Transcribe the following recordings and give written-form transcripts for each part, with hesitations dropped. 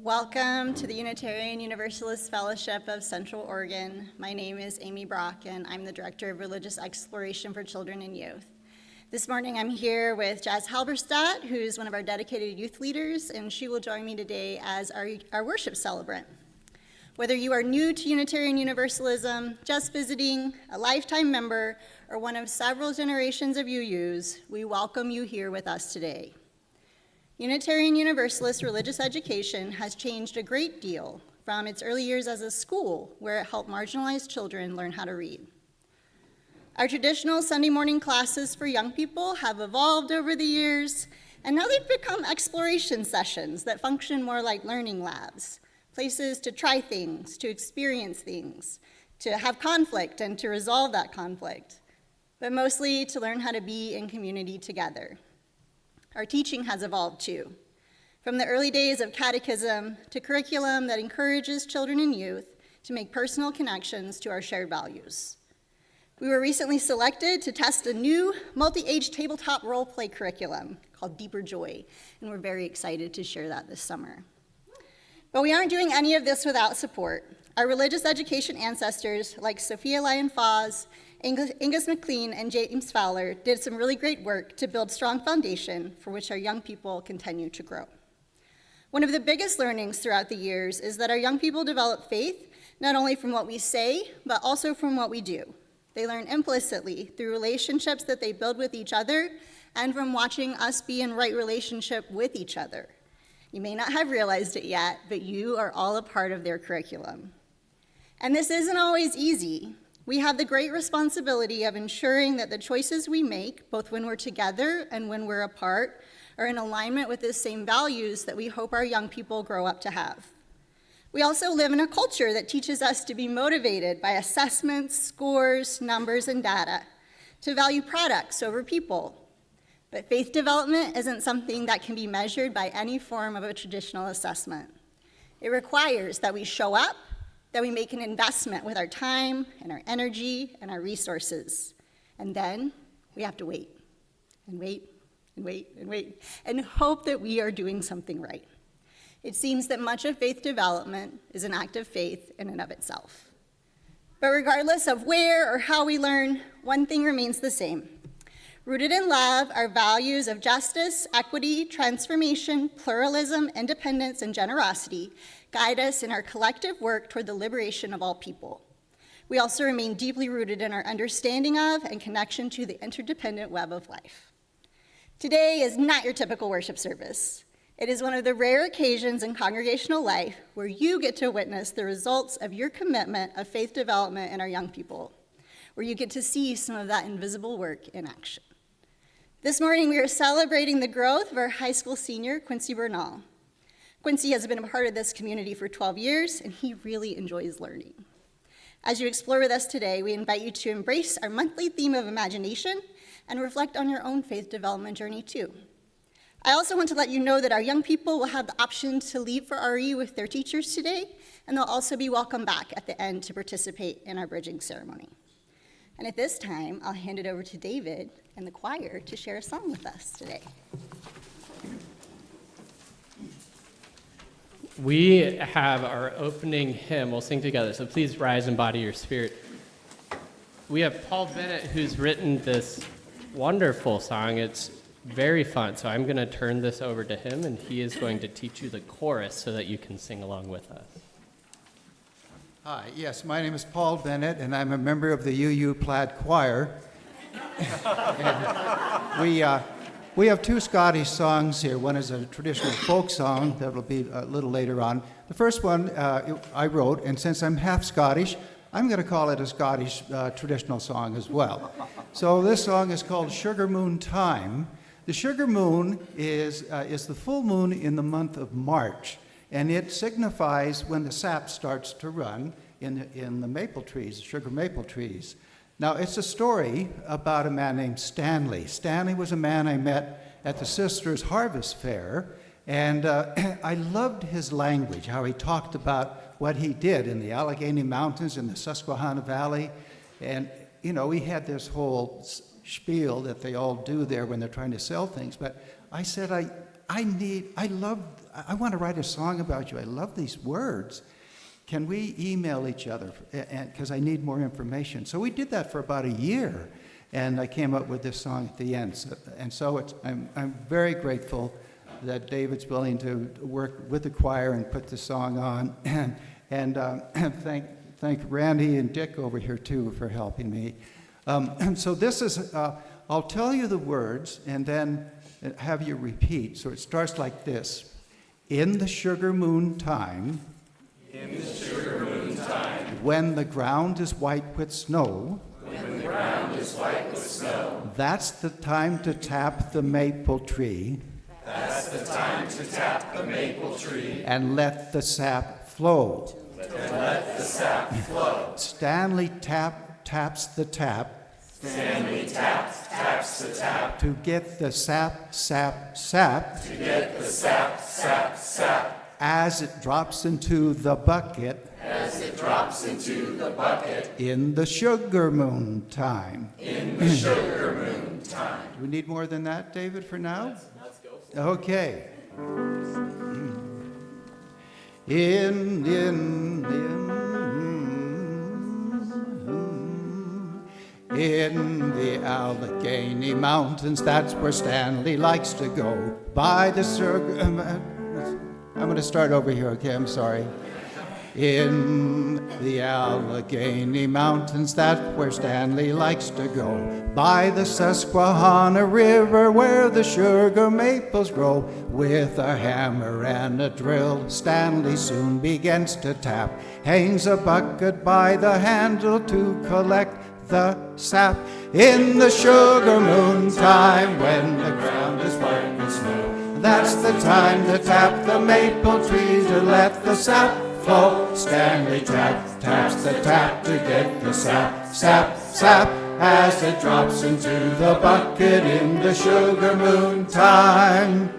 Welcome to the Unitarian Universalist Fellowship of Central Oregon. My name is Amy Brock, and I'm the Director of Religious Exploration for Children and Youth. This morning I'm here with Jazz Halberstadt, who's one of our dedicated youth leaders, and she will join me today as our worship celebrant. Whether you are new to Unitarian Universalism, just visiting, a lifetime member, or one of several generations of UUs, we welcome you here with us today. Unitarian Universalist religious education has changed a great deal from its early years as a school where it helped marginalized children learn how to read. Our traditional Sunday morning classes for young people have evolved over the years, and now they've become exploration sessions that function more like learning labs, places to try things, to experience things, to have conflict and to resolve that conflict, but mostly to learn how to be in community together. Our teaching has evolved too, from the early days of catechism to curriculum that encourages children and youth to make personal connections to our shared values. We were recently selected to test a new multi-age tabletop role play curriculum called Deeper Joy, and we're very excited to share that this summer. But we aren't doing any of this without support. Our religious education ancestors, like Sophia Lyon-Foss, Angus McLean, and James Fowler, did some really great work to build strong foundation for which our young people continue to grow. One of the biggest learnings throughout the years is that our young people develop faith not only from what we say, but also from what we do. They learn implicitly through relationships that they build with each other and from watching us be in right relationship with each other. You may not have realized it yet, but you are all a part of their curriculum. And this isn't always easy. We have the great responsibility of ensuring that the choices we make, both when we're together and when we're apart, are in alignment with the same values that we hope our young people grow up to have. We also live in a culture that teaches us to be motivated by assessments, scores, numbers, and data, to value products over people. But faith development isn't something that can be measured by any form of a traditional assessment. It requires that we show up, that we make an investment with our time and our energy and our resources. And then we have to wait and wait and wait and wait and hope that we are doing something right. It seems that much of faith development is an act of faith in and of itself. But regardless of where or how we learn, one thing remains the same. Rooted in love, our values of justice, equity, transformation, pluralism, independence, and generosity guide us in our collective work toward the liberation of all people. We also remain deeply rooted in our understanding of and connection to the interdependent web of life. Today is not your typical worship service. It is one of the rare occasions in congregational life where you get to witness the results of your commitment of faith development in our young people, where you get to see some of that invisible work in action. This morning, we are celebrating the growth of our high school senior, Quincy Bernahl. Quincy has been a part of this community for 12 years, and he really enjoys learning. As you explore with us today, we invite you to embrace our monthly theme of imagination and reflect on your own faith development journey, too. I also want to let you know that our young people will have the option to leave for RE with their teachers today, and they'll also be welcome back at the end to participate in our bridging ceremony. And at this time, I'll hand it over to David and the choir to share a song with us today. We have our opening hymn. We'll sing together, so please rise and embody your spirit. We have Paul Bennett, who's written this wonderful song. It's very fun, so I'm going to turn this over to him, and he is going to teach you the chorus so that you can sing along with us. Hi, yes, my name is Paul Bennett, and I'm a member of the UU Plaid Choir. We have two Scottish songs here. One is a traditional folk song that will be a little later on. The first one I wrote, and since I'm half Scottish, I'm going to call it a Scottish traditional song as well. So this song is called Sugar Moon Time. The sugar moon is the full moon in the month of March, and it signifies when the sap starts to run in the maple trees, the sugar maple trees. Now, it's a story about a man named Stanley. Stanley was a man I met at the Sisters' Harvest Fair, and I loved his language, how he talked about what he did in the Allegheny Mountains, in the Susquehanna Valley, and, you know, he had this whole spiel that they all do there when they're trying to sell things, but I said, I want to write a song about you. I love these words. Can we email each other? Because I need more information. So we did that for about a year, and I came up with this song at the end. I'm very grateful that David's willing to work with the choir and put the song on, and thank Randy and Dick over here too for helping me. So this is, I'll tell you the words and then have you repeat. So it starts like this. In the sugar moon time, when the ground is white with snow, that's the time to tap the maple tree. And let the sap flow. Stanley taps the tap. To get the sap. As it drops into the bucket. In the sugar moon time. Do we need more than that, David, for now? Let's go. Okay. In the Allegheny Mountains, that's where Stanley likes to go. By the sugar... I'm going to start over here, okay? I'm sorry. In the Allegheny Mountains, that's where Stanley likes to go. By the Susquehanna River, where the sugar maples grow. With a hammer and a drill, Stanley soon begins to tap. Hangs a bucket by the handle to collect the sap. In the sugar moon time, when the ground is white with snow, that's the time to tap the maple tree to let the sap flow. Stanley taps the tap to get the sap, as it drops into the bucket in the sugar moon time.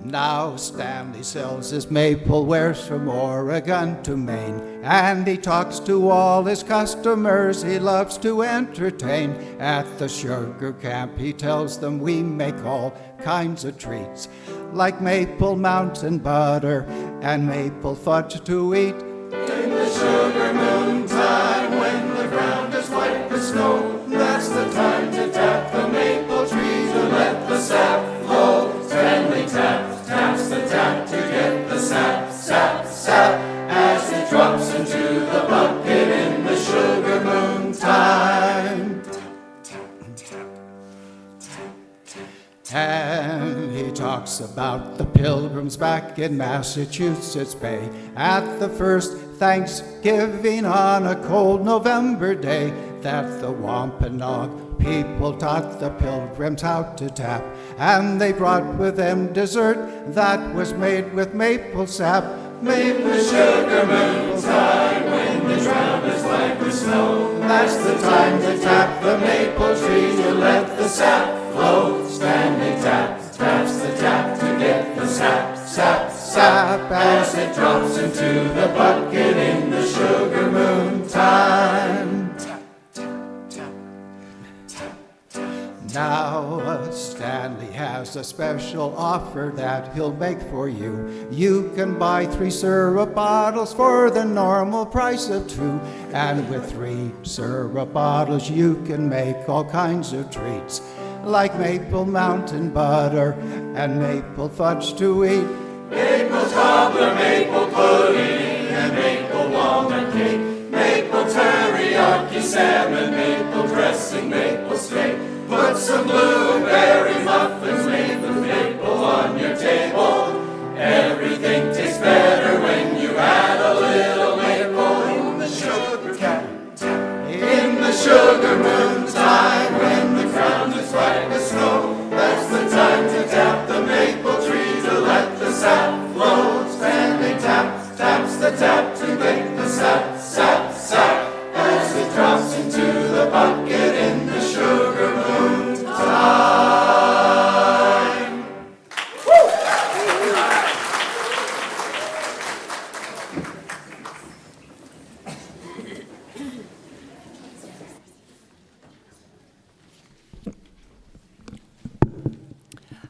Now Stanley sells his maple wares from Oregon to Maine, and he talks to all his customers he loves to entertain. At the sugar camp he tells them we make all kinds of treats, like maple mountain butter and maple fudge to eat. In the sugar moon time, when the ground is white with snow, that's the time to tap the maple tree to let the sap flow. Stanley taps the tap to get the sap, as it drops into the bucket in the sugar moon time. And he talks about the Pilgrims back in Massachusetts Bay at the first Thanksgiving on a cold November day, that the Wampanoag people taught the Pilgrims how to tap, and they brought with them dessert that was made with maple sap. Maple sugar moon time, when the ground is white with snow, that's the time to tap the maple tree to let the sap flow. Stanley taps the tap to get the sap, as it drops into the bucket in the sugar moon time. Now Stanley has a special offer that he'll make for you. You can buy 3 syrup bottles for the normal price of 2. And with 3 syrup bottles you can make all kinds of treats, like maple mountain butter and maple fudge to eat. Maple cobbler, maple pudding, and maple walnut cake, maple teriyaki salmon, maple dressing, maple steak. Put some blueberry muffins made with maple on your table. Everything tastes better when you add a little maple. In the sugar cap, in the sugar moon time, when the ground is white with snow, that's the time to tap the maple tree to let the sap flow. Stanley taps the tap to get the sap, as it drops into the bucket in the sugar moon time.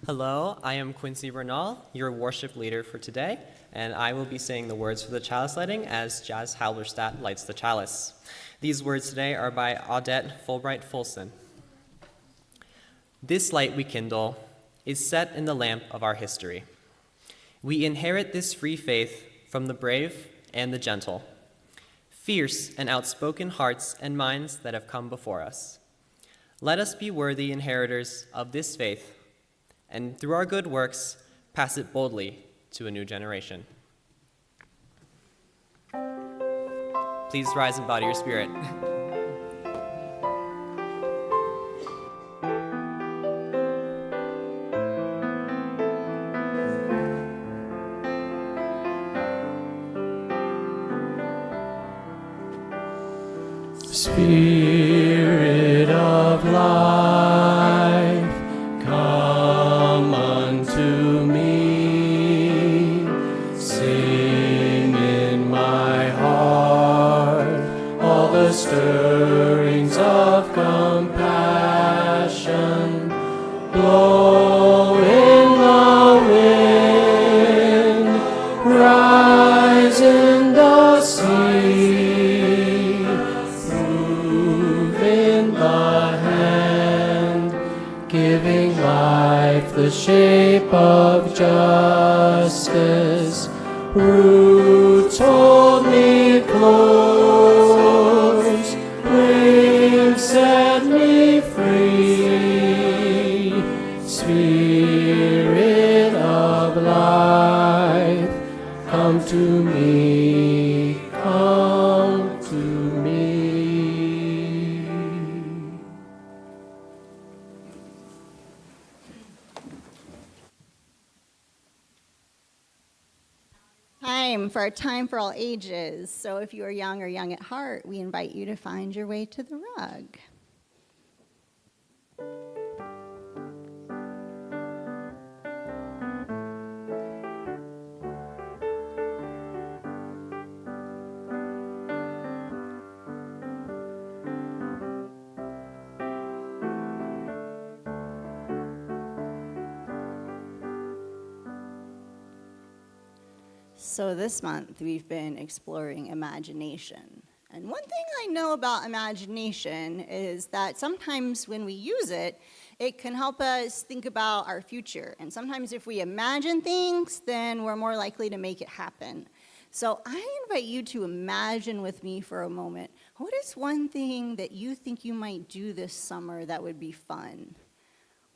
Hello, I am Quincy Bernahl, your worship leader for today, and I will be saying the words for the chalice lighting as Jazz Halberstadt lights the chalice. These words today are by Audette Fulbright Fulson. This light we kindle is set in the lamp of our history. We inherit this free faith from the brave and the gentle, fierce and outspoken hearts and minds that have come before us. Let us be worthy inheritors of this faith, and through our good works, pass it boldly to a new generation. Please rise and body your spirit. Spirit of life, come unto me. Sing in my heart all the stirrings of compassion. Blow in the wind, rise in the sea. Giving life the shape of justice, roots hold me close, wings set me free. Spirit of life, come to me, come to me. For our time for all ages. So if you are young or young at heart, we invite you to find your way to the rug. So this month we've been exploring imagination. And one thing I know about imagination is that sometimes when we use it, it can help us think about our future. And sometimes if we imagine things, then we're more likely to make it happen. So I invite you to imagine with me for a moment, what is one thing that you think you might do this summer that would be fun?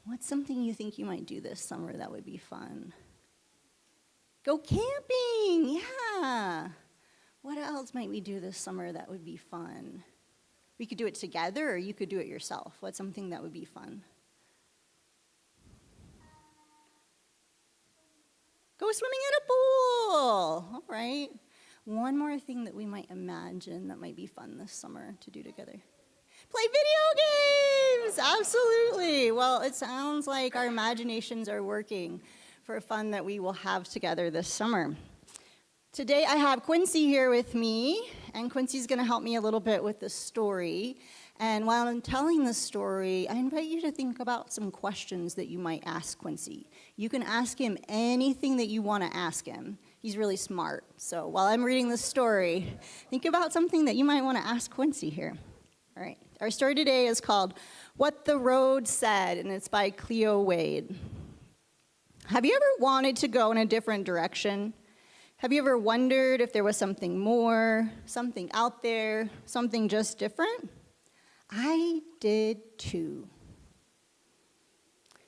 What's something you think you might do this summer that would be fun? Go camping, yeah. What else might we do this summer that would be fun? We could do it together, or you could do it yourself. What's something that would be fun? Go swimming in a pool, all right. One more thing that we might imagine that might be fun this summer to do together. Play video games, absolutely. Well, it sounds like our imaginations are working for fun that we will have together this summer. Today I have Quincy here with me, and Quincy's gonna help me a little bit with the story. And while I'm telling the story, I invite you to think about some questions that you might ask Quincy. You can ask him anything that you wanna ask him. He's really smart. So while I'm reading the story, think about something that you might wanna ask Quincy here. All right, our story today is called What the Road Said, and it's by Cleo Wade. Have you ever wanted to go in a different direction? Have you ever wondered if there was something more, something out there, something just different? I did too.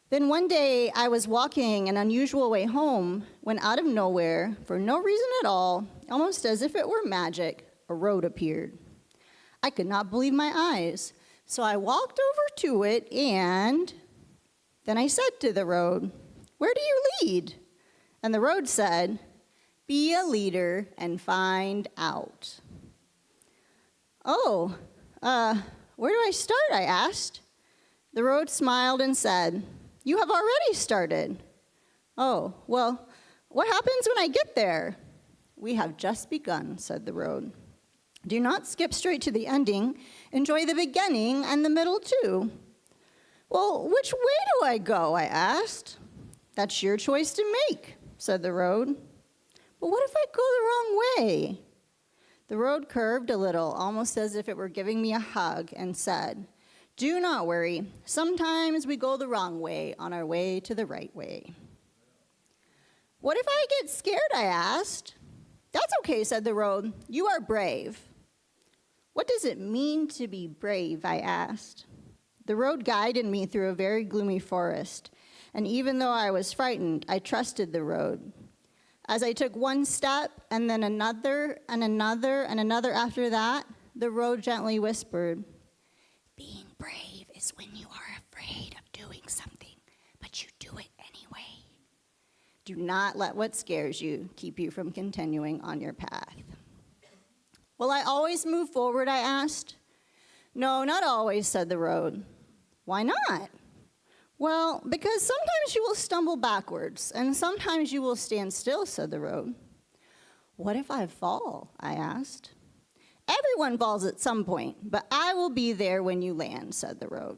Then one day I was walking an unusual way home when out of nowhere, for no reason at all, almost as if it were magic, a road appeared. I could not believe my eyes, so I walked over to it and then I said to the road, "Where do you lead?" And the road said, "Be a leader and find out." "Oh, where do I start?" I asked. The road smiled and said, "You have already started." "Oh, well, what happens when I get there?" "We have just begun," said the road. "Do not skip straight to the ending. Enjoy the beginning and the middle too." "Well, which way do I go?" I asked. That's your choice to make, said the road. But what if I go the wrong way? The road curved a little, almost as if it were giving me a hug, and said, do not worry. Sometimes we go the wrong way on our way to the right way. What if I get scared, I asked. That's okay, said the road. You are brave. What does it mean to be brave, I asked. The road guided me through a very gloomy forest, and even though I was frightened, I trusted the road. As I took one step, and then another, and another, and another after that, the road gently whispered, being brave is when you are afraid of doing something, but you do it anyway. Do not let what scares you keep you from continuing on your path. Will I always move forward, I asked. No, not always, said the road. Why not? Well, because sometimes you will stumble backwards, and sometimes you will stand still, said the road. What if I fall, I asked. Everyone falls at some point, but I will be there when you land, said the road.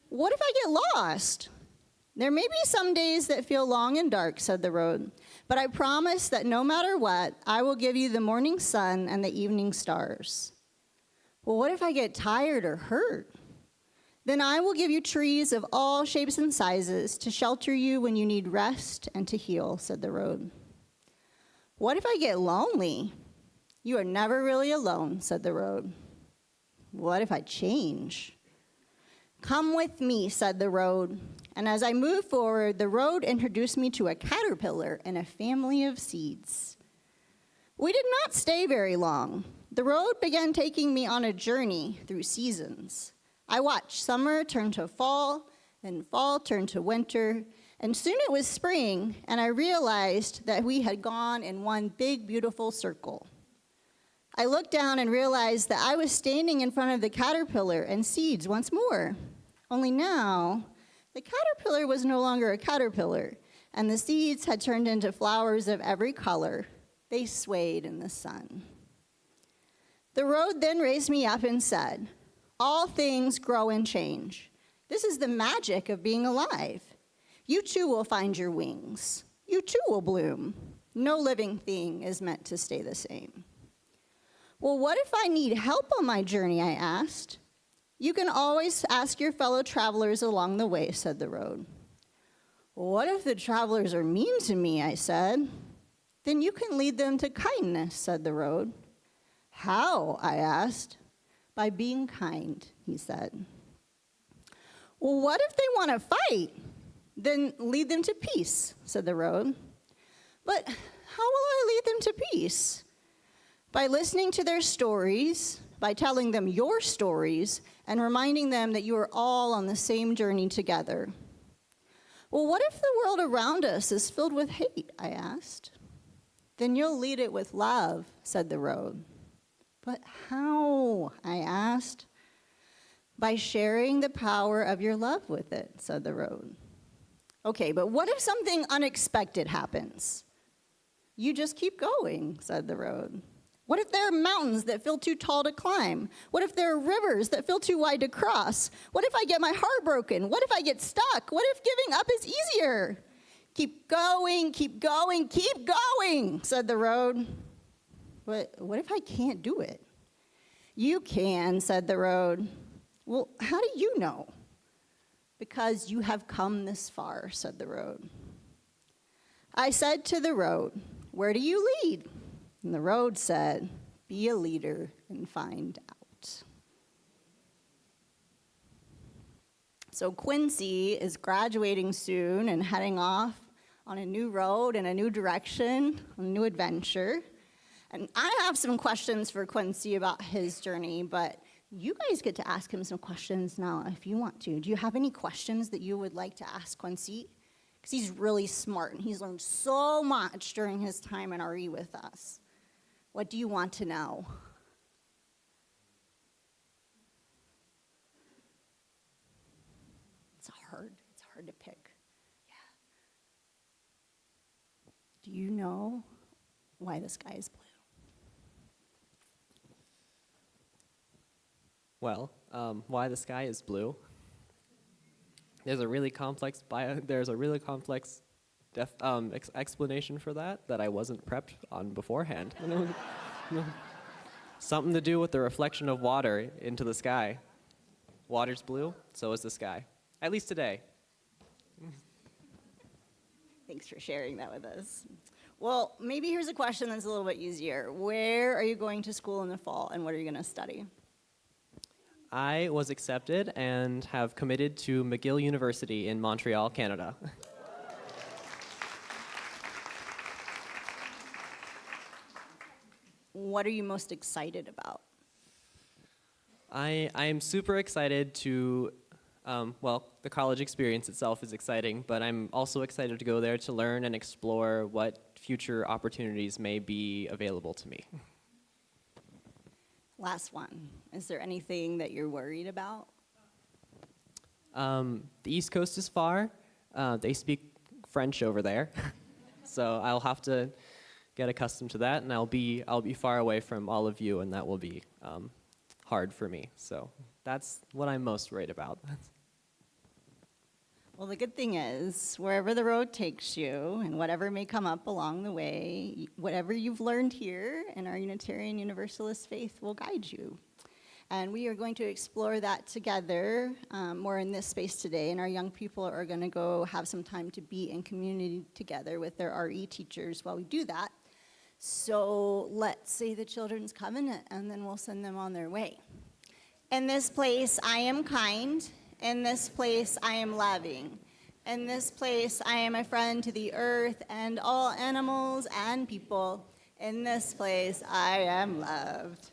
What if I get lost? There may be some days that feel long and dark, said the road, but I promise that no matter what, I will give you the morning sun and the evening stars. Well, what if I get tired or hurt? Then I will give you trees of all shapes and sizes to shelter you when you need rest and to heal, said the road. What if I get lonely? You are never really alone, said the road. What if I change? Come with me, said the road. And as I moved forward, the road introduced me to a caterpillar and a family of seeds. We did not stay very long. The road began taking me on a journey through seasons. I watched summer turn to fall, then fall turn to winter, and soon it was spring, and I realized that we had gone in one big, beautiful circle. I looked down and realized that I was standing in front of the caterpillar and seeds once more. Only now, the caterpillar was no longer a caterpillar, and the seeds had turned into flowers of every color. They swayed in the sun. The road then raised me up and said, all things grow and change. This is the magic of being alive. You too will find your wings. You too will bloom. No living thing is meant to stay the same. Well, what if I need help on my journey, I asked. You can always ask your fellow travelers along the way, said the road. What if the travelers are mean to me, I said. Then you can lead them to kindness, said the road. How, I asked. By being kind, he said. Well, what if they want to fight? Then lead them to peace, said the road. But how will I lead them to peace? By listening to their stories, by telling them your stories, and reminding them that you are all on the same journey together. Well, what if the world around us is filled with hate, I asked. Then you'll lead it with love, said the road. But how, I asked. By sharing the power of your love with it, said the road. Okay, but what if something unexpected happens? You just keep going, said the road. What if there are mountains that feel too tall to climb? What if there are rivers that feel too wide to cross? What if I get my heart broken? What if I get stuck? What if giving up is easier? Keep going, keep going, keep going, said the road. But what if I can't do it? You can, said the road. Well, how do you know? Because you have come this far, said the road. I said to the road, where do you lead? And the road said, be a leader and find out. So Quincy is graduating soon and heading off on a new road and a new direction, a new adventure. And I have some questions for Quincy about his journey, but you guys get to ask him some questions now if you want to. Do you have any questions that you would like to ask Quincy? Because he's really smart and he's learned so much during his time in RE with us. What do you want to know? It's hard to pick. Yeah. Do you know why the sky is blue? Well, why the sky is blue? There's a really complex explanation for that I wasn't prepped on beforehand. Something to do with the reflection of water into the sky. Water's blue, so is the sky. At least today. Thanks for sharing that with us. Well, maybe here's a question that's a little bit easier. Where are you going to school in the fall, and what are you going to study? I was accepted and have committed to McGill University in Montreal, Canada. What are you most excited about? I am super excited to, the college experience itself is exciting, but I'm also excited to go there to learn and explore what future opportunities may be available to me. Last one. Is there anything that you're worried about? The East Coast is far. They speak French over there, so I'll have to get accustomed to that, and I'll be far away from all of you, and that will be hard for me. So that's what I'm most worried about. Well, the good thing is, wherever the road takes you and whatever may come up along the way, whatever you've learned here in our Unitarian Universalist faith will guide you. And we are going to explore that together more in this space today. And our young people are going to go have some time to be in community together with their RE teachers while we do that. So let's say the Children's Covenant, and then we'll send them on their way. In this place, I am kind. In this place, I am loving. In this place, I am a friend to the earth and all animals and people. In this place, I am loved.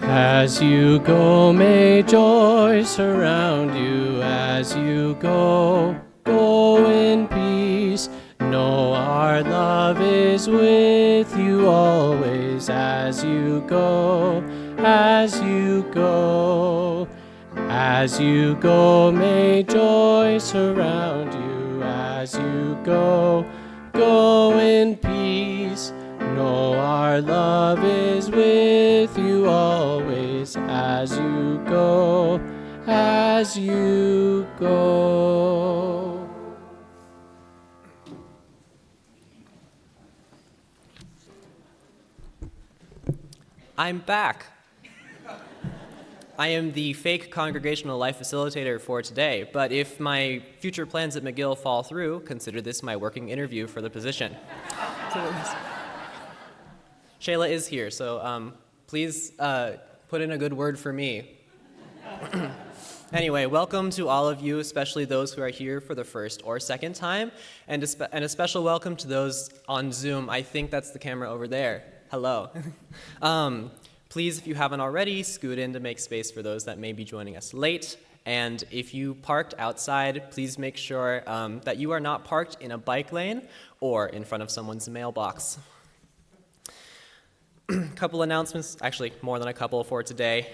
As you go, may joy surround you. As you go, go in peace. Know our love is with you always. As you go, as you go. As you go, may joy surround you. As you go, go in peace. Know our love is with you always. As you go, as you go. I'm back. I am the fake congregational life facilitator for today, but if my future plans at McGill fall through, consider this my working interview for the position. Shayla is here, so please put in a good word for me. Anyway, welcome to all of you, especially those who are here for the first or second time, and a special welcome to those on Zoom. I think that's the camera over there. Hello. Please, if you haven't already, scoot in to make space for those that may be joining us late. And if you parked outside, please make sure that you are not parked in a bike lane or in front of someone's mailbox. Couple announcements, actually more than a couple for today.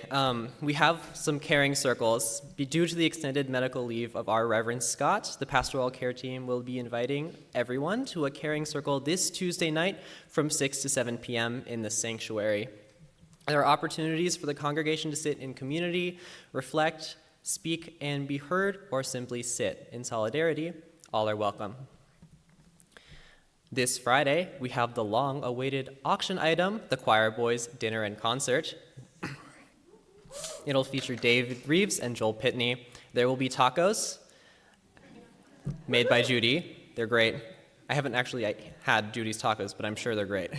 We have some caring circles. Due to the extended medical leave of our Reverend Scott, the pastoral care team will be inviting everyone to a caring circle this Tuesday night from 6 to 7 p.m. in the sanctuary. There are opportunities for the congregation to sit in community, reflect, speak, and be heard, or simply sit in solidarity. All are welcome. This Friday, we have the long-awaited auction item, the Choir Boys Dinner and Concert. It'll feature David Reeves and Joel Pitney. There will be tacos made by Judy. They're great. I haven't actually had Judy's tacos, but I'm sure they're great.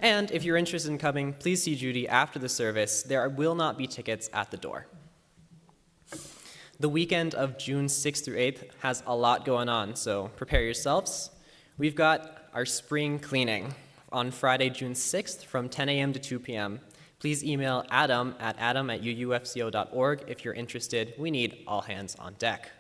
And if you're interested in coming, please see Judy after the service. There will not be tickets at the door. The weekend of June 6th through 8th has a lot going on, so prepare yourselves. We've got our spring cleaning on Friday, June 6th from 10 a.m. to 2 p.m. Please email adam@uufco.org if you're interested. We need all hands on deck.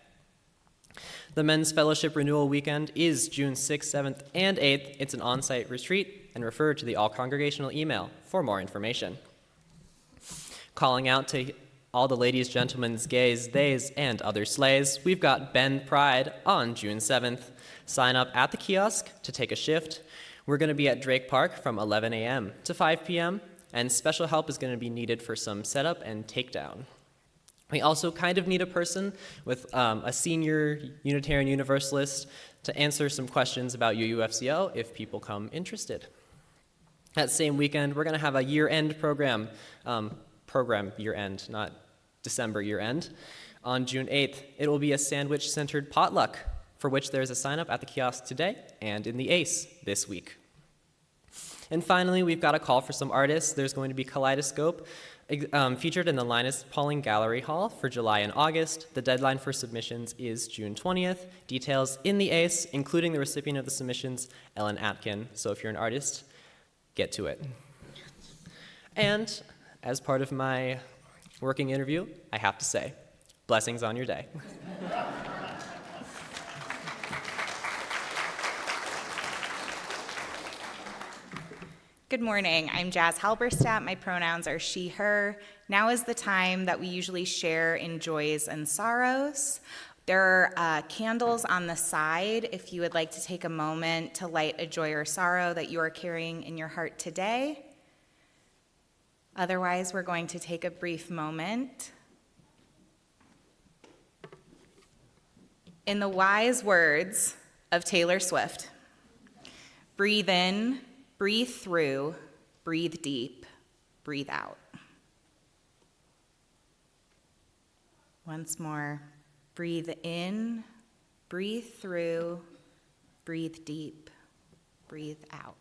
The Men's Fellowship Renewal Weekend is June 6th, 7th, and 8th. It's an on-site retreat, and refer to the all-congregational email for more information. Calling out to all the ladies, gentlemen, gays, theys, and other slays, we've got Ben Pride on June 7th. Sign up at the kiosk to take a shift. We're going to be at Drake Park from 11 a.m. to 5 p.m., and special help is going to be needed for some setup and takedown. We also kind of need a person with a senior Unitarian Universalist to answer some questions about UUFCO if people come interested. That same weekend, we're going to have a year-end program year-end, not December year-end. On June 8th, it will be a sandwich-centered potluck, for which there's a sign-up at the kiosk today and in the ACE this week. And finally, we've got a call for some artists. There's going to be Kaleidoscope featured in the Linus Pauling Gallery Hall for July and August. The deadline for submissions is June 20th. Details in the ACE, including the recipient of the submissions, Ellen Atkin. So if you're an artist, get to it. And as part of my working interview, I have to say, blessings on your day. Good morning. I'm Jazz Halberstadt. My pronouns are she, her. Now is the time that we usually share in joys and sorrows. There are candles on the side if you would like to take a moment to light a joy or sorrow that you are carrying in your heart today. Otherwise, we're going to take a brief moment. In the wise words of Taylor Swift, breathe in, breathe through, breathe deep, breathe out. Once more, breathe in, breathe through, breathe deep, breathe out.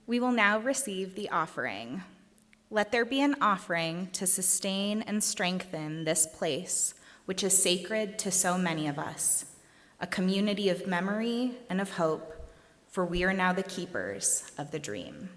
We will now receive the offering. Let there be an offering to sustain and strengthen this place, which is sacred to so many of us, a community of memory and of hope, for we are now the keepers of the dream.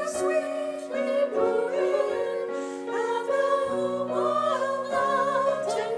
Sweetly moving, and the warm light and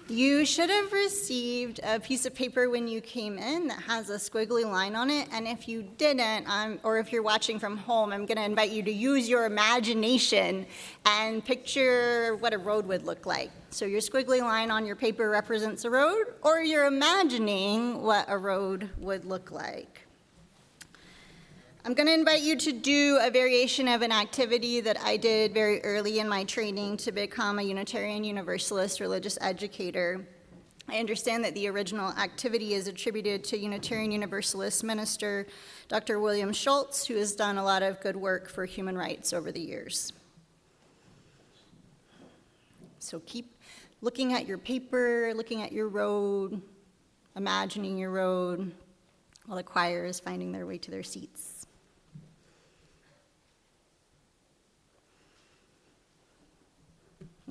You should have received a piece of paper when you came in that has a squiggly line on it, and if you didn't, or if you're watching from home, I'm going to invite you to use your imagination and picture what a road would look like. So your squiggly line on your paper represents a road, or you're imagining what a road would look like. I'm going to invite you to do a variation of an activity that I did very early in my training to become a Unitarian Universalist religious educator. I understand that the original activity is attributed to Unitarian Universalist minister Dr. William Schultz, who has done a lot of good work for human rights over the years. So keep looking at your paper, looking at your road, imagining your road, while the choir is finding their way to their seats.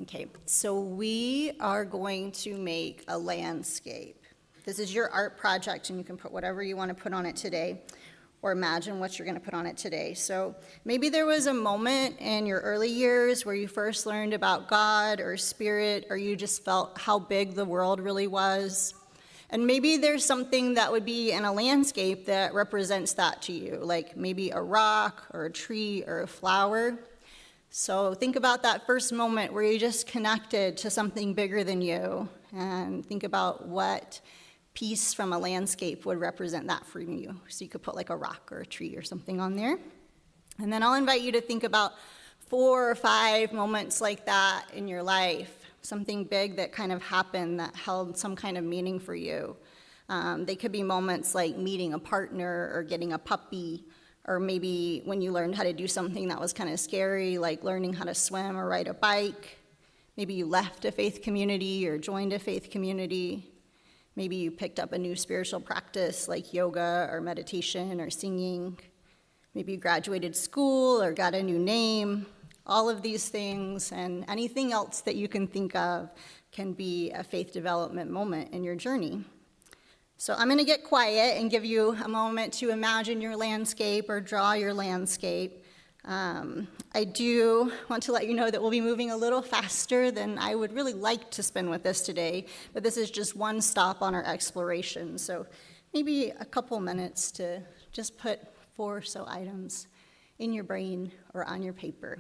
Okay, so we are going to make a landscape. This is your art project, and you can put whatever you want to put on it today, or imagine what you're going to put on it today. So maybe there was a moment in your early years where you first learned about God or spirit, or you just felt how big the world really was. And maybe there's something that would be in a landscape that represents that to you, like maybe a rock or a tree or a flower. So think about that first moment where you just connected to something bigger than you, and think about what piece from a landscape would represent that for you. So you could put like a rock or a tree or something on there. And then I'll invite you to think about 4 or 5 moments like that in your life, something big that kind of happened that held some kind of meaning for you. They could be moments like meeting a partner or getting a puppy, or maybe when you learned how to do something that was kind of scary, like learning how to swim or ride a bike. Maybe you left a faith community or joined a faith community. Maybe you picked up a new spiritual practice like yoga or meditation or singing. Maybe you graduated school or got a new name. All of these things and anything else that you can think of can be a faith development moment in your journey. So I'm going to get quiet and give you a moment to imagine your landscape or draw your landscape. I do want to let you know that we'll be moving a little faster than I would really like to spend with this today, but this is just one stop on our exploration. So maybe a couple minutes to just put 4 or so items in your brain or on your paper.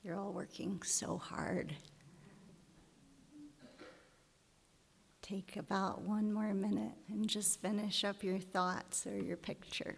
You're all working so hard. Take about one more minute and just finish up your thoughts or your picture.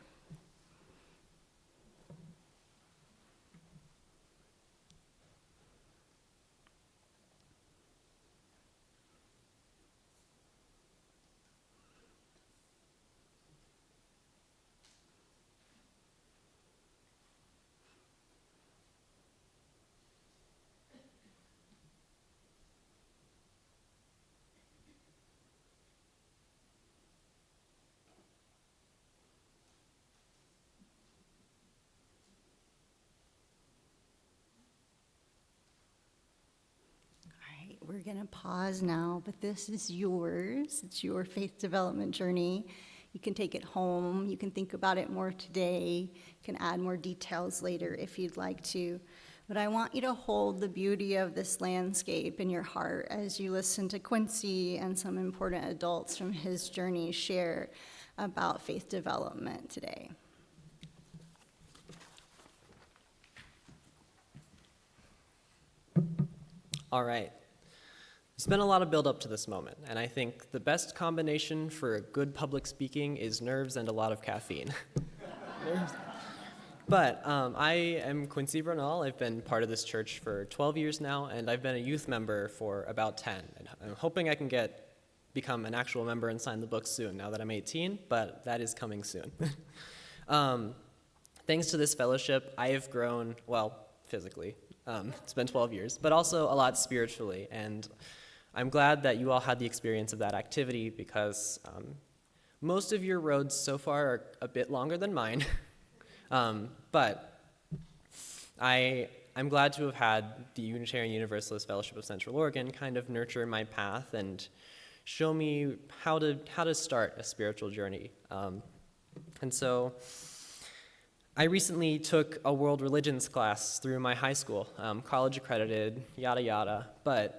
We're going to pause now, but this is yours. It's your faith development journey. You can take it home. You can think about it more today. You can add more details later if you'd like to. But I want you to hold the beauty of this landscape in your heart as you listen to Quincy and some important adults from his journey share about faith development today. All right. There's been a lot of build up to this moment, and I think the best combination for a good public speaking is nerves and a lot of caffeine. But I am Quincy Bernahl. I've been part of this church for 12 years now, and I've been a youth member for about 10. And I'm hoping I can become an actual member and sign the book soon, now that I'm 18, but that is coming soon. Thanks to this fellowship, I have grown, well, physically. It's been 12 years, but also a lot spiritually, and I'm glad that you all had the experience of that activity because most of your roads so far are a bit longer than mine. But I'm glad to have had the Unitarian Universalist Fellowship of Central Oregon kind of nurture my path and show me how to start a spiritual journey. And so I recently took a world religions class through my high school, college accredited, yada yada, but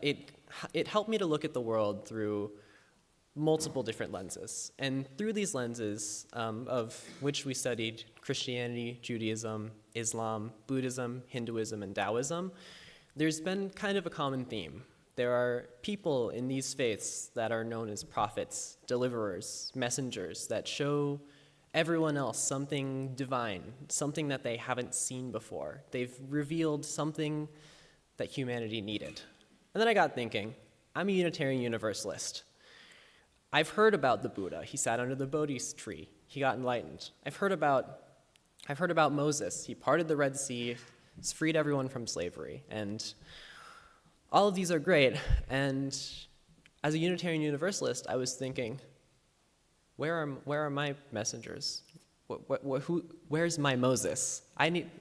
it helped me to look at the world through multiple different lenses. And through these lenses, of which we studied Christianity, Judaism, Islam, Buddhism, Hinduism, and Taoism, there's been kind of a common theme. There are people in these faiths that are known as prophets, deliverers, messengers that show everyone else something divine, something that they haven't seen before. They've revealed something that humanity needed. And then I got thinking, I'm a Unitarian Universalist. I've heard about the Buddha. He sat under the Bodhi tree. He got enlightened. I've heard about Moses. He parted the Red Sea, freed everyone from slavery. And all of these are great. And as a Unitarian Universalist, I was thinking, where are my messengers? Where's my Moses?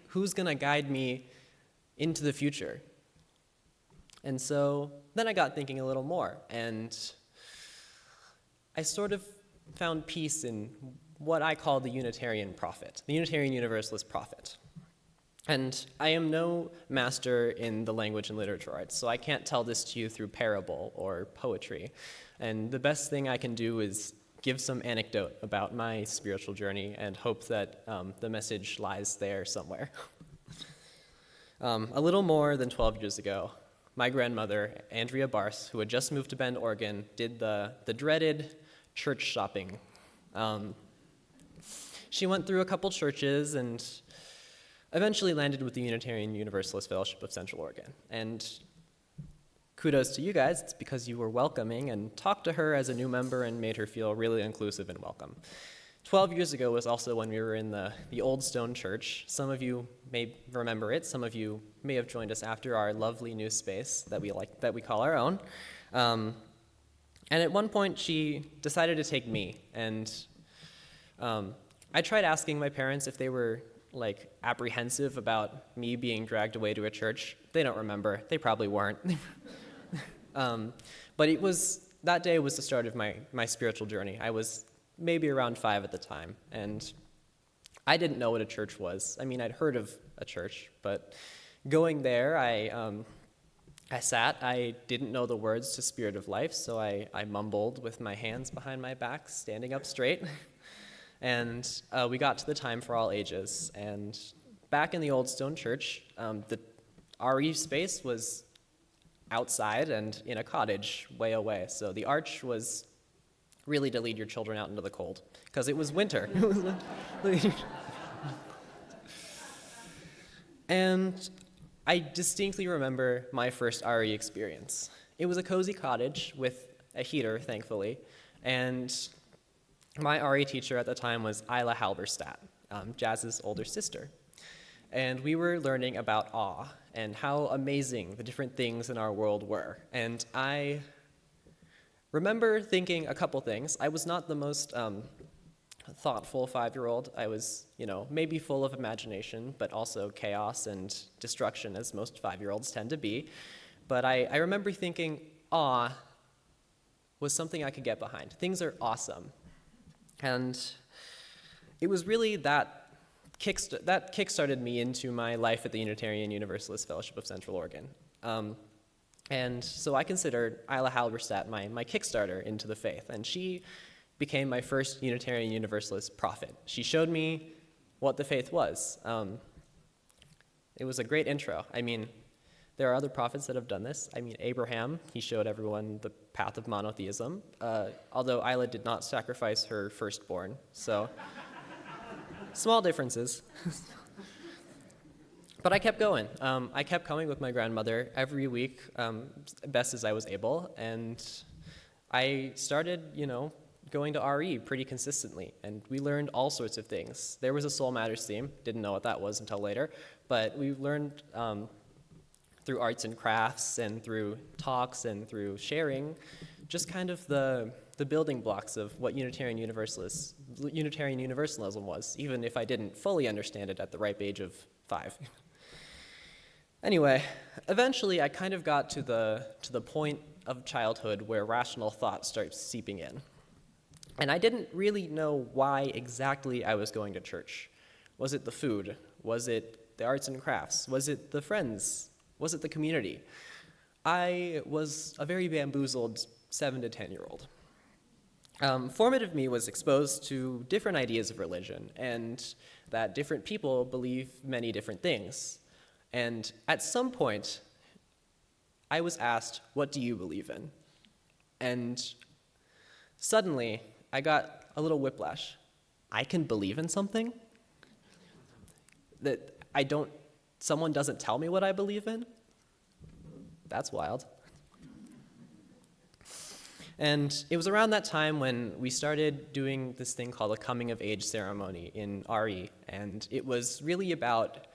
Who's going to guide me into the future? And so then I got thinking a little more, and I sort of found peace in what I call the Unitarian prophet, the Unitarian Universalist prophet. And I am no master in the language and literature arts, so I can't tell this to you through parable or poetry. And the best thing I can do is give some anecdote about my spiritual journey and hope that the message lies there somewhere. A little more than 12 years ago, my grandmother, Andrea Barth, who had just moved to Bend, Oregon, did the dreaded church shopping. She went through a couple churches and eventually landed with the Unitarian Universalist Fellowship of Central Oregon. And kudos to you guys, it's because you were welcoming and talked to her as a new member and made her feel really inclusive and welcome. 12 years ago was also when we were in the Old Stone Church. Some of you may remember it. Some of you may have joined us after our lovely new space that we call our own. And at one point, she decided to take me. And I tried asking my parents if they were apprehensive about me being dragged away to a church. They don't remember. They probably weren't. But that day was the start of my spiritual journey. I was maybe around 5 at the time, and I didn't know what a church was. I mean, I'd heard of a church, but going there, I sat. I didn't know the words to Spirit of Life, so I mumbled with my hands behind my back, standing up straight. And we got to the time for all ages. And back in the Old Stone Church, RE space was outside and in a cottage way away. So the arch was really to lead your children out into the cold, because it was winter. And I distinctly remember my first RE experience. It was a cozy cottage with a heater, thankfully, and my RE teacher at the time was Isla Halberstadt, Jazz's older sister. And we were learning about awe and how amazing the different things in our world were. And I remember thinking a couple things. I was not the most thoughtful 5-year-old. I was, maybe full of imagination, but also chaos and destruction, as most 5-year-olds tend to be. But I remember thinking awe was something I could get behind. Things are awesome. And it was really that kickstarted me into my life at the Unitarian Universalist Fellowship of Central Oregon. And so I considered Isla Halberstadt my kickstarter into the faith, and she became my first Unitarian Universalist prophet. She showed me what the faith was. It was a great intro. I mean, there are other prophets that have done this. I mean, Abraham, he showed everyone the path of monotheism, although Isla did not sacrifice her firstborn, so small differences. But I kept going. I kept coming with my grandmother every week, best as I was able, and I started, going to RE pretty consistently, and we learned all sorts of things. There was a Soul Matters theme, didn't know what that was until later, but we learned through arts and crafts and through talks and through sharing, just kind of the building blocks of what Unitarian Universalism was, even if I didn't fully understand it at the ripe age of 5. Anyway, eventually I kind of got to the point of childhood where rational thought starts seeping in. And I didn't really know why exactly I was going to church. Was it the food? Was it the arts and crafts? Was it the friends? Was it the community? I was a very bamboozled 7 to 10-year-old. Formative me was exposed to different ideas of religion, and that different people believe many different things. And at some point, I was asked, "What do you believe in?" And suddenly, I got a little whiplash. I can believe in something that someone doesn't tell me what I believe in? That's wild. And it was around that time when we started doing this thing called a coming of age ceremony in RE, and it was really about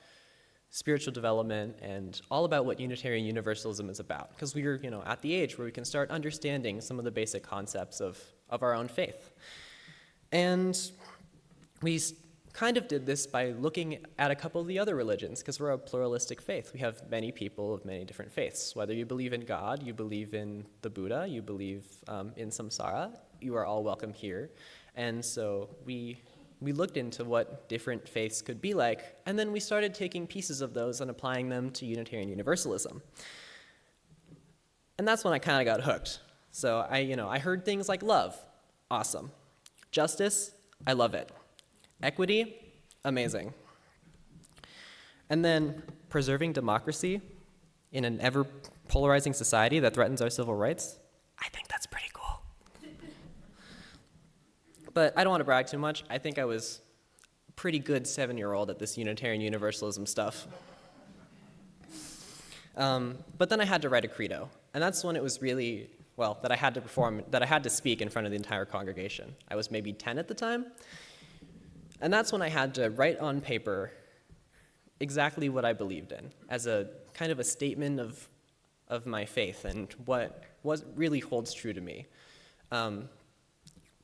spiritual development and all about what Unitarian Universalism is about, because we were, at the age where we can start understanding some of the basic concepts of our own faith. And we kind of did this by looking at a couple of the other religions, because we're a pluralistic faith. We have many people of many different faiths. Whether you believe in God, you believe in the Buddha, you believe in samsara, you are all welcome here. And so we looked into what different faiths could be like, and then we started taking pieces of those and applying them to Unitarian Universalism. And that's when I kind of got hooked. So I heard things like love, awesome. Justice, I love it. Equity, amazing. And then preserving democracy in an ever-polarizing society that threatens our civil rights, I think that's pretty cool. But I don't want to brag too much. I think I was a pretty good 7-year-old at this Unitarian Universalism stuff. But then I had to write a credo, and that's when it was really, that I had to perform, that I had to speak in front of the entire congregation. I was maybe 10 at the time. And that's when I had to write on paper exactly what I believed in, as a kind of a statement of my faith and what really holds true to me.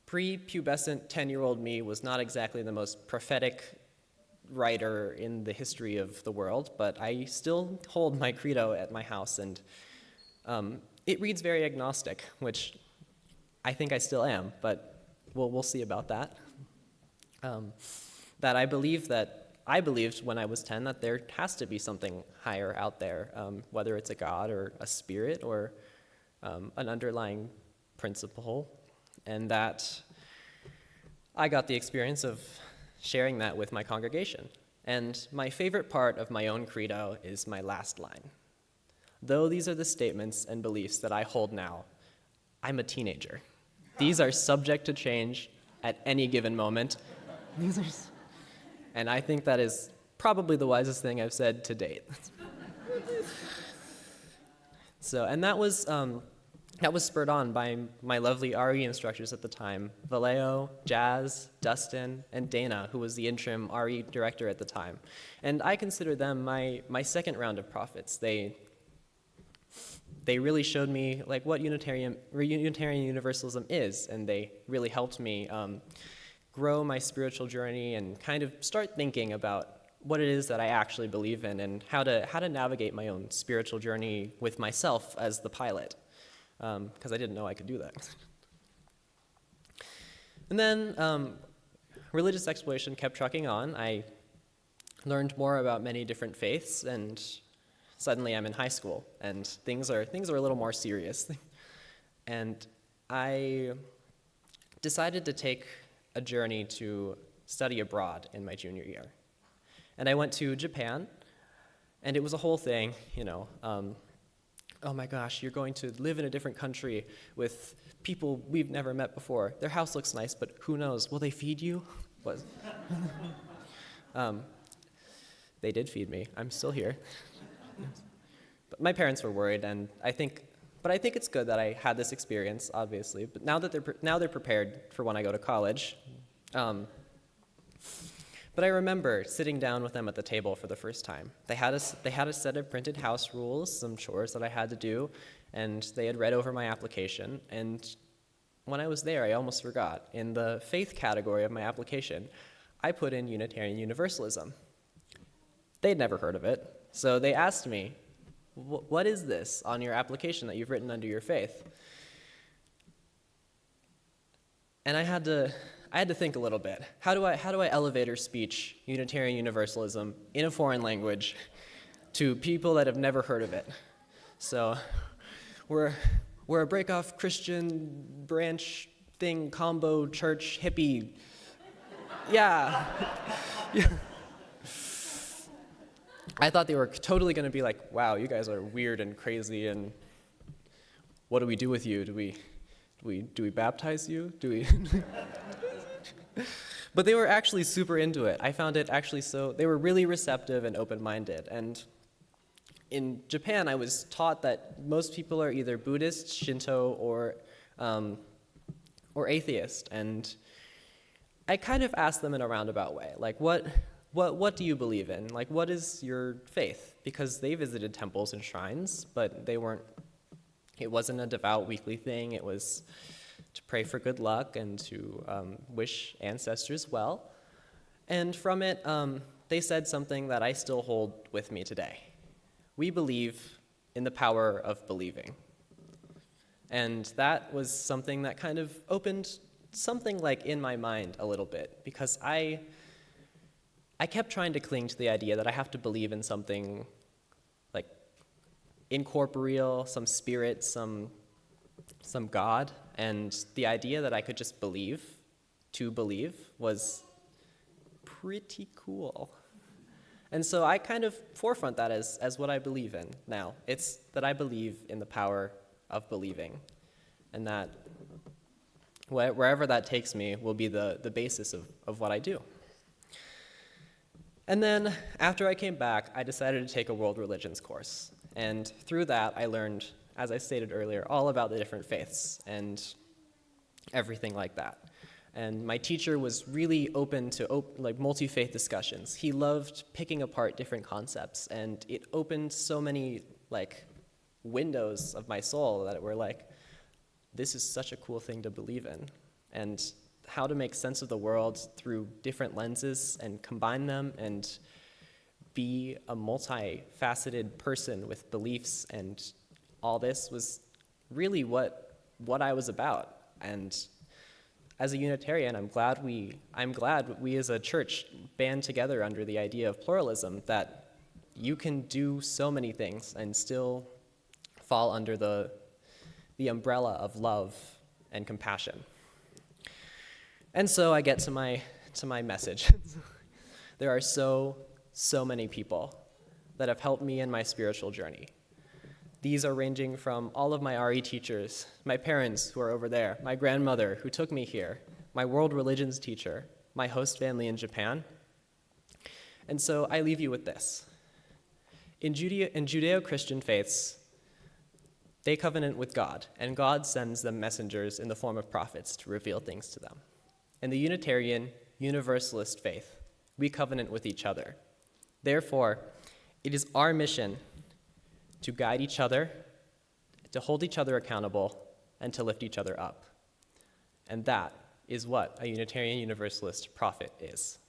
Pre-pubescent 10-year-old me was not exactly the most prophetic writer in the history of the world, but I still hold my credo at my house, and it reads very agnostic, which I think I still am, but we'll see about that. That I believed when I was 10 that there has to be something higher out there, whether it's a God or a spirit or an underlying principle, and that I got the experience of sharing that with my congregation. And my favorite part of my own credo is my last line. Though these are the statements and beliefs that I hold now, I'm a teenager. These are subject to change at any given moment. And I think that is probably the wisest thing I've said to date. And that was spurred on by my lovely RE instructors at the time, Vallejo, Jazz, Dustin, and Dana, who was the interim RE director at the time. And I consider them my second round of prophets. They really showed me like what Unitarian Universalism is, and they really helped me grow my spiritual journey and kind of start thinking about what it is that I actually believe in and how to navigate my own spiritual journey with myself as the pilot, because I didn't know I could do that. And then religious exploration kept trucking on. I learned more about many different faiths, and suddenly I'm in high school, and things are a little more serious. And I decided to take a journey to study abroad in my junior year. And I went to Japan, and it was a whole thing, oh my gosh, you're going to live in a different country with people we've never met before. Their house looks nice, but who knows, will they feed you? They did feed me. I'm still here. But my parents were worried, and I think it's good that I had this experience, obviously. But now they're prepared for when I go to college. But I remember sitting down with them at the table for the first time. They had a set of printed house rules, some chores that I had to do, and they had read over my application. And when I was there, I almost forgot. In the faith category of my application, I put in Unitarian Universalism. They'd never heard of it, so they asked me, what is this on your application that you've written under your faith? And I had to think a little bit. How do I elevator speech Unitarian Universalism in a foreign language to people that have never heard of it? So we're a break-off Christian branch thing, combo, church, hippie. Yeah. Yeah. I thought they were totally going to be like, wow, you guys are weird and crazy, and what do we do with you? Do we baptize you? Do we? But they were actually super into it. I found it actually they were really receptive and open-minded. And in Japan, I was taught that most people are either Buddhist, Shinto, or atheist. And I kind of asked them in a roundabout way, like, what do you believe in? Like, what is your faith? Because they visited temples and shrines, but it wasn't a devout weekly thing. It was to pray for good luck and to wish ancestors well. And from it, they said something that I still hold with me today. We believe in the power of believing. And that was something that kind of opened something like in my mind a little bit, because I kept trying to cling to the idea that I have to believe in something like incorporeal, some spirit, some God, and the idea that I could just believe was pretty cool. And so I kind of forefront that as what I believe in now. It's that I believe in the power of believing, and that wherever that takes me will be the basis of what I do. And then after I came back, I decided to take a world religions course. And through that, I learned, as I stated earlier, all about the different faiths and everything like that. And my teacher was really open to multi-faith discussions. He loved picking apart different concepts, and it opened so many windows of my soul that were like, this is such a cool thing to believe in. And how to make sense of the world through different lenses and combine them and be a multifaceted person with beliefs, and all this was really what I was about. And as a Unitarian, I'm glad we as a church band together under the idea of pluralism, that you can do so many things and still fall under the umbrella of love and compassion. And so I get to my message. There are so so many people that have helped me in my spiritual journey. These are ranging from all of my RE teachers, my parents who are over there, my grandmother who took me here, my world religions teacher, my host family in Japan. And so I leave you with this. In Judeo-Christian faiths, they covenant with God, and God sends them messengers in the form of prophets to reveal things to them. In the Unitarian, Universalist faith, we covenant with each other. Therefore, it is our mission to guide each other, to hold each other accountable, and to lift each other up. And that is what a Unitarian Universalist prophet is.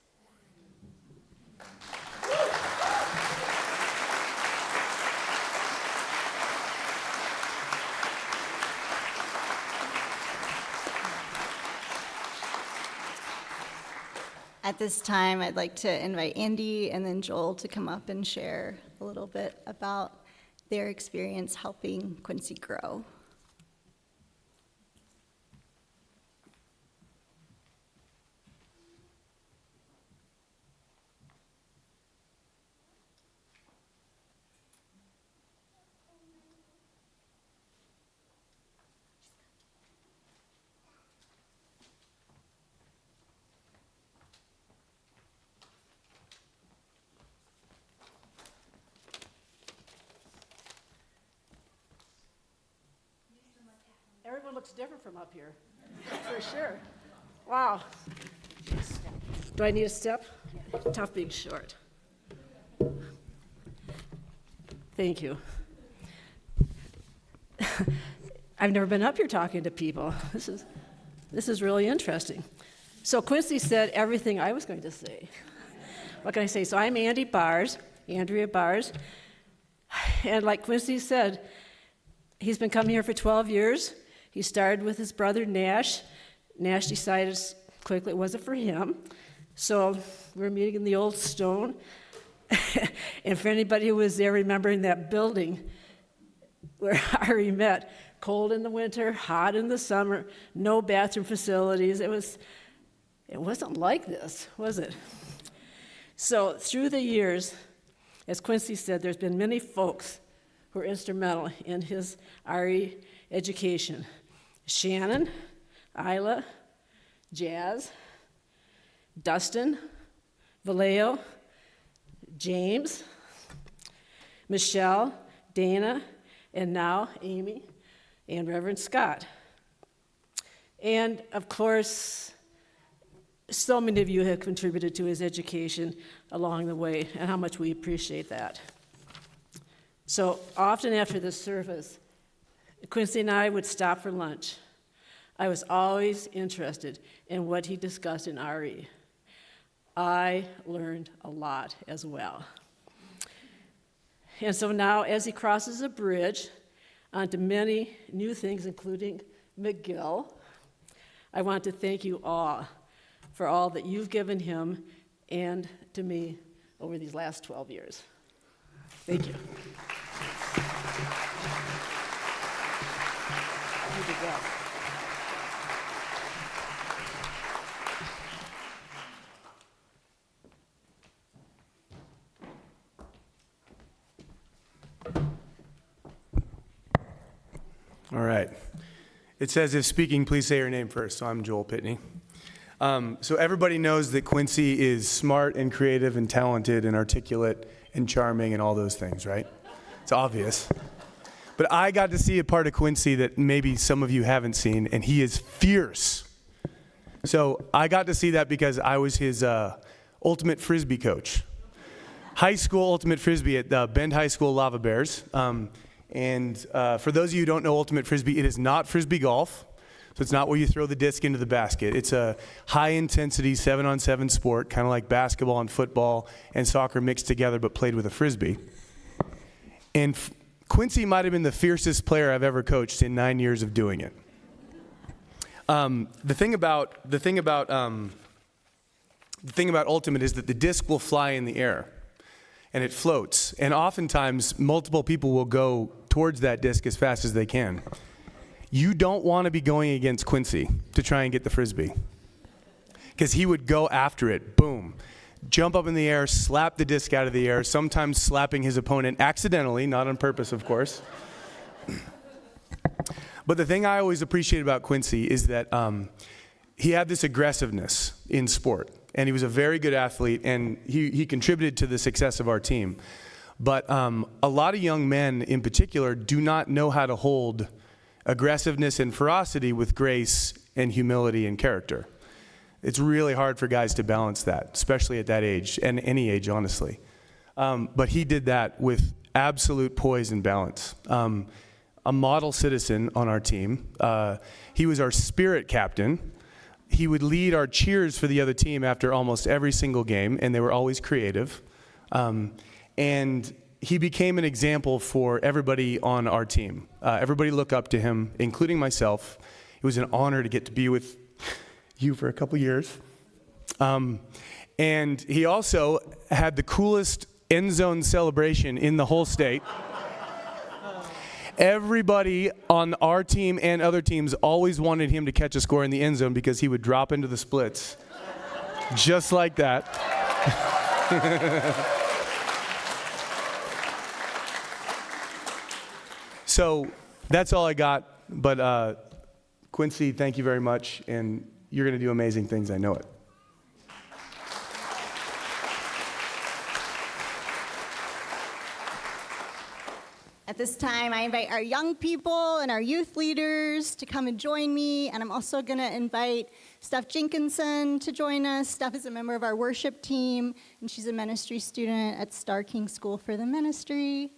At this time, I'd like to invite Andy and then Joel to come up and share a little bit about their experience helping Quincy grow. Everyone looks different from up here, for sure. Wow. Do I need a step? Tough being short. Thank you. I've never been up here talking to people. This is really interesting. So Quincy said everything I was going to say. What can I say? So I'm Andrea Bars, and like Quincy said, he's been coming here for 12 years. He started with his brother Nash. Nash decided quickly it wasn't for him. So we were meeting in the old stone. And for anybody who was there remembering that building where Ari met, cold in the winter, hot in the summer, no bathroom facilities. It wasn't like this, was it? So through the years, as Quincy said, there's been many folks who were instrumental in his RE education. Shannon, Isla, Jazz, Dustin, Vallejo, James, Michelle, Dana, and now Amy and Reverend Scott. And of course, so many of you have contributed to his education along the way, and how much we appreciate that. So often after the service, Quincy and I would stop for lunch. I was always interested in what he discussed in RE. I learned a lot as well. And so now, as he crosses a bridge onto many new things, including McGill, I want to thank you all for all that you've given him and to me over these last 12 years. Thank you. You did well. All right. It says, if speaking, please say your name first. So I'm Joel Pitney. So everybody knows that Quincy is smart and creative and talented and articulate and charming and all those things, right? It's obvious. But I got to see a part of Quincy that maybe some of you haven't seen, and he is fierce. So I got to see that because I was his ultimate Frisbee coach. High school ultimate Frisbee at Bend High School Lava Bears. And for those of you who don't know ultimate Frisbee, it is not Frisbee golf. So it's not where you throw the disc into the basket. It's a high-intensity 7-on-7 sport, kind of like basketball and football and soccer mixed together, but played with a Frisbee. And Quincy might have been the fiercest player I've ever coached in 9 years of doing it. The thing about ultimate is that the disc will fly in the air, and it floats. And oftentimes, multiple people will go towards that disc as fast as they can. You don't want to be going against Quincy to try and get the Frisbee, because he would go after it, boom, jump up in the air, slap the disc out of the air, sometimes slapping his opponent accidentally, not on purpose, of course. But the thing I always appreciate about Quincy is that he had this aggressiveness in sport, and he was a very good athlete, and he contributed to the success of our team. But a lot of young men in particular do not know how to hold aggressiveness and ferocity with grace and humility and character. It's really hard for guys to balance that, especially at that age, and any age, honestly. But he did that with absolute poise and balance. A model citizen on our team. He was our spirit captain. He would lead our cheers for the other team after almost every single game, and they were always creative. And he became an example for everybody on our team. Everybody looked up to him, including myself. It was an honor to get to be with you for a couple years. And he also had the coolest end zone celebration in the whole state. Everybody on our team and other teams always wanted him to catch a score in the end zone because he would drop into the splits just like that. So that's all I got. But Quincy, thank you very much. And you're going to do amazing things. I know it. At this time, I invite our young people and our youth leaders to come and join me, and I'm also going to invite Steph Jenkinson to join us. Steph is a member of our worship team, and she's a ministry student at Star King School for the Ministry,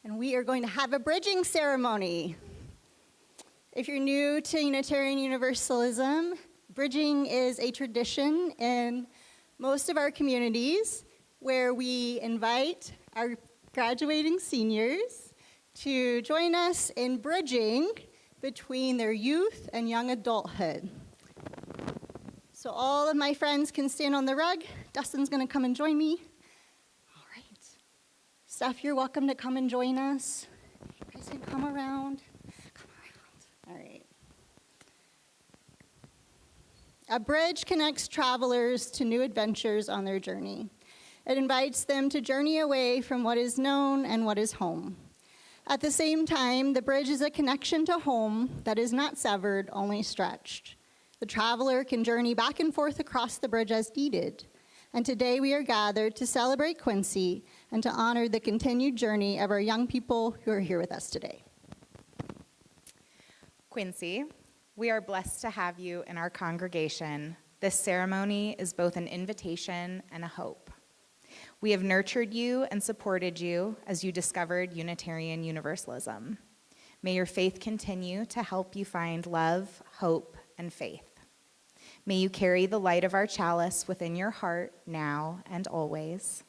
and we are going to have a bridging ceremony. If you're new to Unitarian Universalism, bridging is a tradition in most of our communities where we invite our graduating seniors to join us in bridging between their youth and young adulthood. So all of my friends can stand on the rug. Dustin's going to come and join me. All right. Steph, you're welcome to come and join us. You guys can come around. Come around. All right. A bridge connects travelers to new adventures on their journey. It invites them to journey away from what is known and what is home. At the same time, the bridge is a connection to home that is not severed, only stretched. The traveler can journey back and forth across the bridge as needed. And today we are gathered to celebrate Quincy and to honor the continued journey of our young people who are here with us today. Quincy, we are blessed to have you in our congregation. This ceremony is both an invitation and a hope. We have nurtured you and supported you as you discovered Unitarian Universalism. May your faith continue to help you find love, hope, and faith. May you carry the light of our chalice within your heart now and always.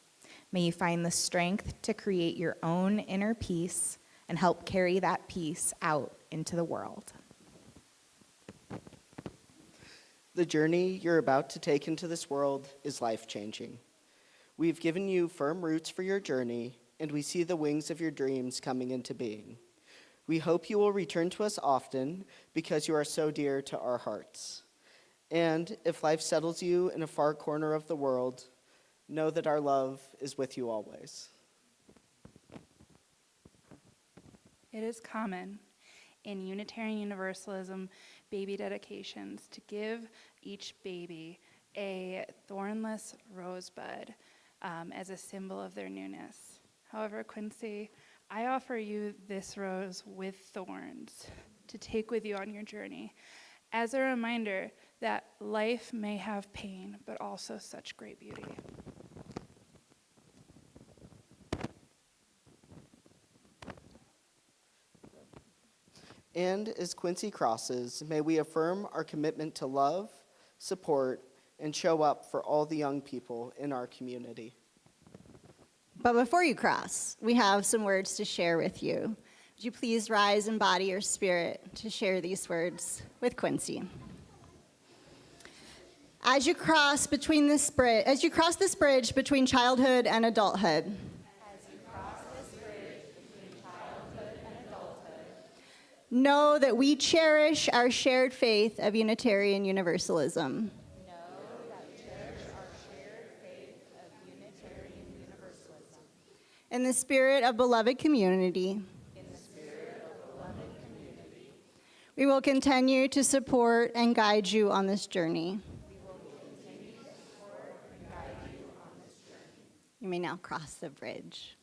May you find the strength to create your own inner peace and help carry that peace out into the world. The journey you're about to take into this world is life-changing. We've given you firm roots for your journey, and we see the wings of your dreams coming into being. We hope you will return to us often because you are so dear to our hearts. And if life settles you in a far corner of the world, know that our love is with you always. It is common in Unitarian Universalism baby dedications to give each baby a thornless rosebud as a symbol of their newness. However, Quincy, I offer you this rose with thorns to take with you on your journey as a reminder that life may have pain, but also such great beauty. And as Quincy crosses, may we affirm our commitment to love, support, and show up for all the young people in our community. But before you cross, we have some words to share with you. Would you please rise and body your spirit to share these words with Quincy? As you cross this bridge between childhood and adulthood, know that we cherish our shared faith of Unitarian Universalism. In the spirit of beloved community, we will continue to support and guide you on this journey. You may now cross the bridge.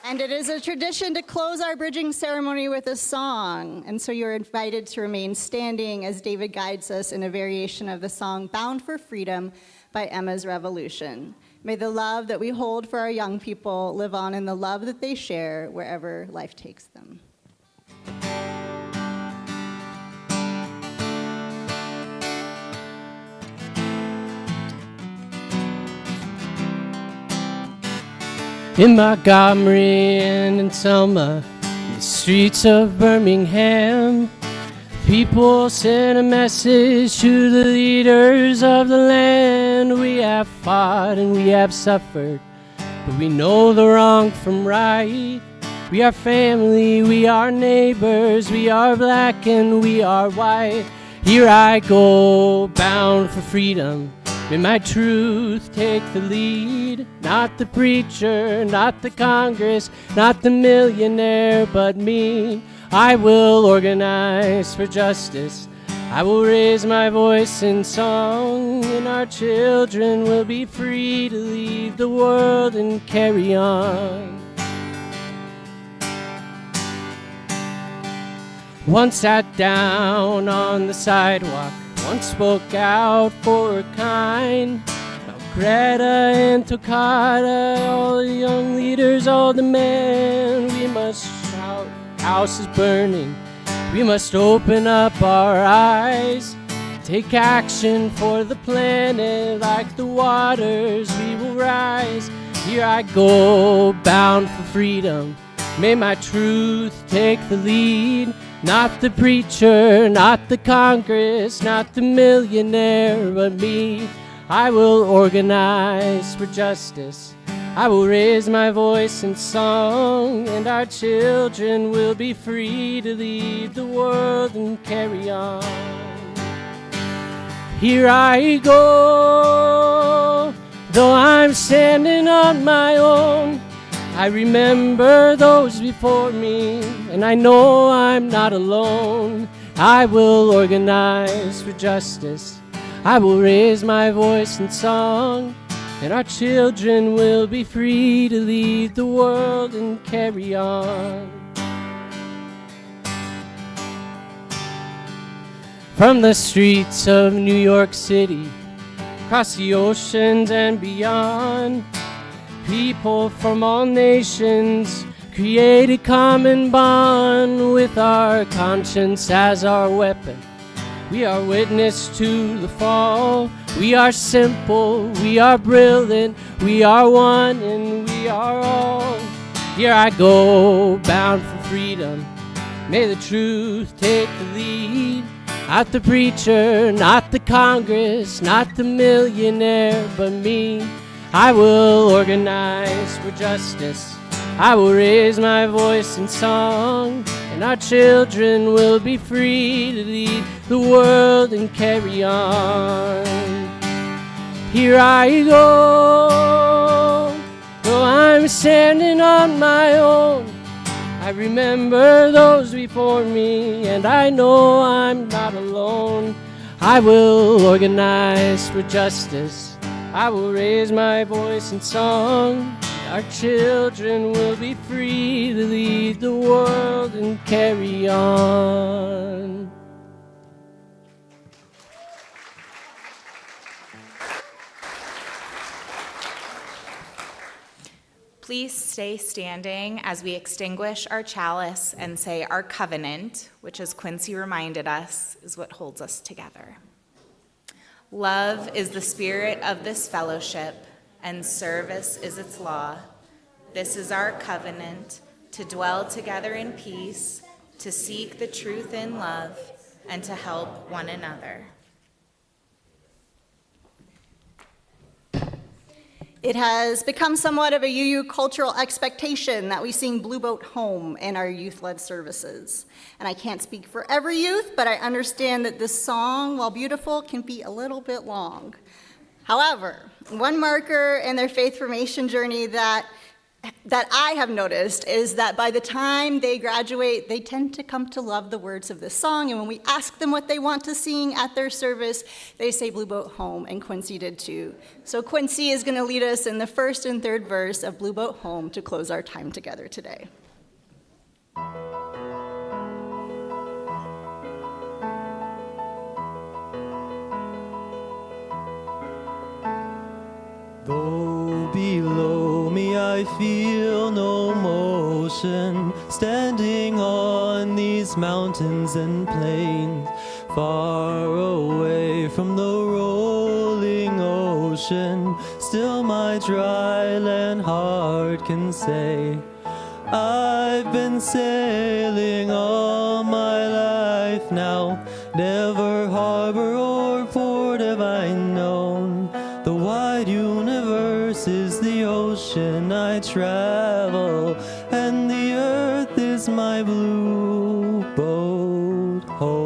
And it is a tradition to close our bridging ceremony with a song. And so you're invited to remain standing as David guides us in a variation of the song Bound for Freedom by Emma's Revolution. May the love that we hold for our young people live on in the love that they share wherever life takes them. In Montgomery and in Selma, in the streets of Birmingham, people sent a message to the leaders of the land. We have fought and we have suffered, but we know the wrong from right. We are family, we are neighbors, we are black and we are white. Here I go, bound for freedom. May my truth take the lead. Not the preacher, not the Congress, not the millionaire, but me. I will organize for justice. I will raise my voice in song, and our children will be free to leave the world and carry on. One sat down on the sidewalk, one spoke out for her kind. Now Greta and Toccata, all the young leaders, all the men, we must shout, house is burning. We must open up our eyes, take action for the planet. Like the waters, we will rise. Here I go, bound for freedom. May my truth take the lead. Not the preacher, not the Congress, not the millionaire, but me. I will organize for justice. I will raise my voice in song, and our children will be free to leave the world and carry on. Here I go, though I'm standing on my own. I remember those before me, and I know I'm not alone. I will organize for justice. I will raise my voice in song, and our children will be free to leave the world and carry on. From the streets of New York City, across the oceans and beyond, people from all nations create a common bond with our conscience as our weapon. We are witness to the fall. We are simple, we are brilliant, we are one and we are all. Here I go, bound for freedom. May the truth take the lead. Not the preacher, not the Congress, not the millionaire, but me. I will organize for justice. I will raise my voice in song, and our children will be free to lead the world and carry on. Here I go, though I'm standing on my own. I remember those before me, and I know I'm not alone. I will organize for justice. I will raise my voice in song. Our children will be free to lead the world and carry on. Please stay standing as we extinguish our chalice and say our covenant, which, as Quincy reminded us, is what holds us together. Love is the spirit of this fellowship, and service is its law. This is our covenant, to dwell together in peace, to seek the truth in love, and to help one another. It has become somewhat of a UU cultural expectation that we sing Blue Boat Home in our youth-led services. And I can't speak for every youth, but I understand that this song, while beautiful, can be a little bit long. However, one marker in their faith formation journey that I have noticed is that by the time they graduate, they tend to come to love the words of this song. And when we ask them what they want to sing at their service, they say Blue Boat Home, and Quincy did too. So Quincy is going to lead us in the first and third verse of Blue Boat Home to close our time together today. Though below me I feel no motion, standing on these mountains and plains, far away from the rolling ocean, still my dry land heart can say, I've been sailing all my life now, never harbor or port have I known. The wide universe is the ocean I travel, and the earth is my blue boat home.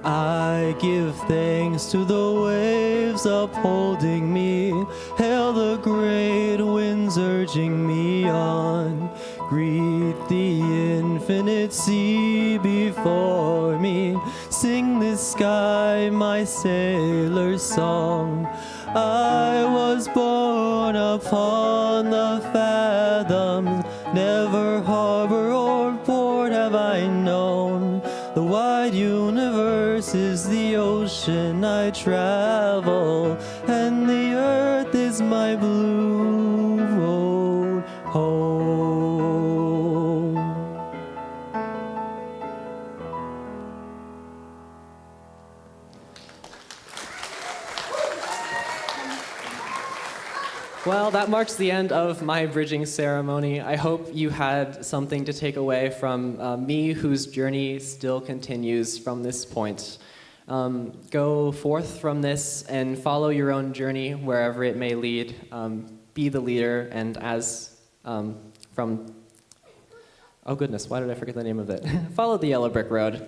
I give thanks to the waves upholding me, hail the great winds urging me on. Greet the infinite sea before me, sing this sky my sailor's song. I was born upon the fathoms, never harbor or port have I known. The wide universe is the ocean I travel, and the earth is my blue boat home. Well, that marks the end of my bridging ceremony. I hope you had something to take away from me, whose journey still continues from this point. Go forth from this and follow your own journey wherever it may lead. Be the leader, and as from... Oh goodness, why did I forget the name of it? Follow the yellow brick road.